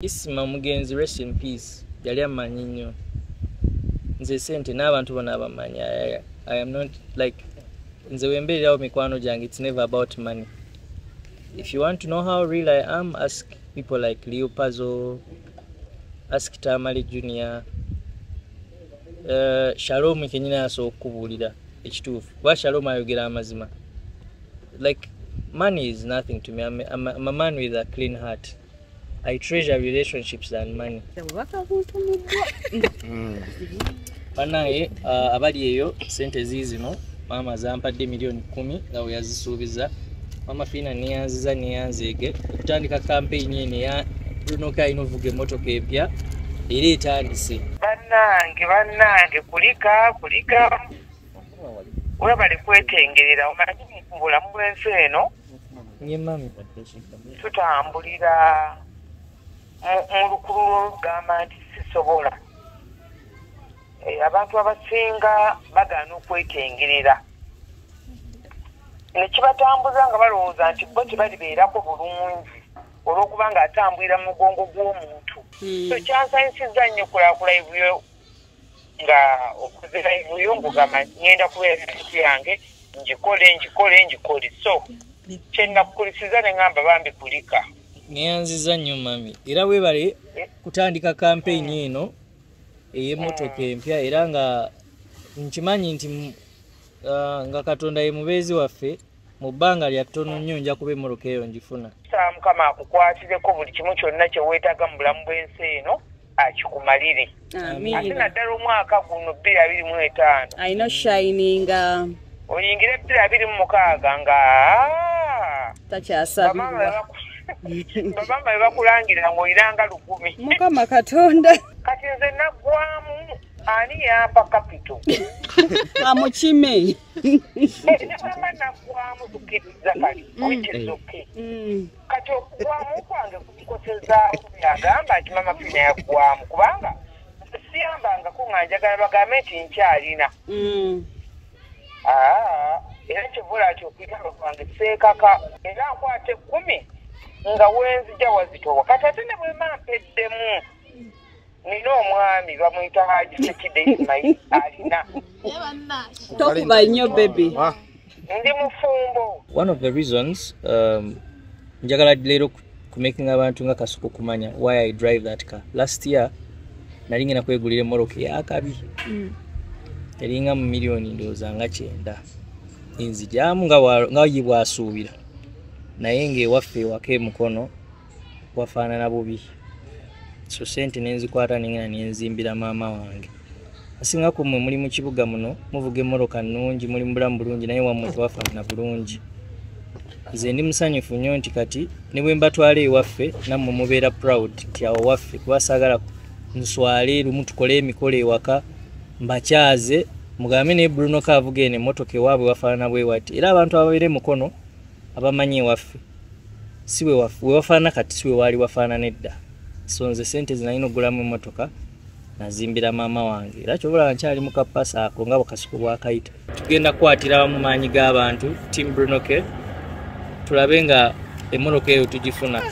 Isima Mugenzi, rest in peace. Yali amanyi nnyo. Nze sente n'abantu bona abamanyi. I am not like nze wembeererawo mikwano gyange, it's never about money. If you want to know how real I am, ask people like Leo Puzzle, ask Tamale Junior, Shalom kenyina aso okubuulira ekituufu. Kuba Shalom ayogera amazima. Like money is nothing to me. I'm a man with a clean heart. I treasure relationships than money. Banaye abali eyo sente zizino mama zampadde milioni 10 nga yazisuubiza. Mama Fina niyanziza niyanzege okutandika campaign ene ya Bruno Kai novuge motoka empya era etandise. Bannange kulika we bali kwetengerera omanyi mu bulamu bw'ensi eno nye mami tutambulira mu lukulu olugamba nti sisobola. Abantu abasinga bagaana okwetengerera nekibatambuza nga balowooza nti bo tebalibeerako bulungi olw'okuba nga atambulira mu mugongo gw'omuntu. So kyansanyusiza nnyo kulakula ebuyo nga okuzira ebuyo ngugamba ngenda kubeera ensi yange njikole. So kyenakukulisiza ne ngamba bambi kulika. Neyanziza nnyo mami era weebale kutandika campaign eno ey'emmotoka empya era nga nkimanyi nti nga Katonda ye mubeezi waffe mu bbanga lya ttono nnyo nja kuba emmotoka eyo ngifuna. Mukama akukwatireko buli kimu kyonna kye weetaaga mu bulamu bw'ensi eno akikumalire. Ate naddala omwaka guno 2025 ayina shininga oyingire 2026 nga takyasabibwa bamama bebakulangira ng'oyiranga 1000. Mukama Katonda kati nze naggwamu ani yampa kapito amukime nakamba naggwamu tukkiriza kali which is okay. Kati okugwamu kwange kukikosezaaku byagamba nti mama Fina yaggwamu kubanga siyambangako nga njagala bagambe nti nkyalina era kivula nti okwitalo kwange seekaka era nkwate 10 nga wenzija wazitowa kati ate ne bwe mampeddemu nina omwami bamuyita Haji Sekide Ismail alina tokuba nnyo baby ndi mufumbo. One of the reasons njagala leero kumaking abantu nga Kasuku kumanya why I drive that car. Last year nali ngenda kwegulira mmoloka eyakabi eringa mu milioni ndowooza nga 9 inzijamu nga yibwasuubira naye ng'ewaffe ewaka emukono wafaanana bubi. So sente nenzikwata nengena nenzimbira maama wange. Asinga ku mmwe muli mu kibuga muno muvuga emmoloka nnungi muli mu bulamu bulungi naye wammwe tewafaanana bulungi. Nze ndi musanyufu nnyo nti kati ne bwe mbatwala ewaffe nammwe mubeera proud nti awo waffe kuba saagala nswale lumu tukole emikolo ewaka mbakyaze mugambe ne Bruno Kavuga eno emmotoka ewaabwe wafaanana bwe wati era abantu ababeera mukono abamanyi ewaffe si we waffe we wafaanana kati si we waali wafaanana edda. So nze sente zinalina okugulamu emmotoka nazimbira maama wange era kyobula nkyali mu kapasa ako nga Kasuku bwakayita. Tugenda kukwatira mu maanyi g'abantu Team Bruno K tulabe nga emmotoka eyo tugifuna.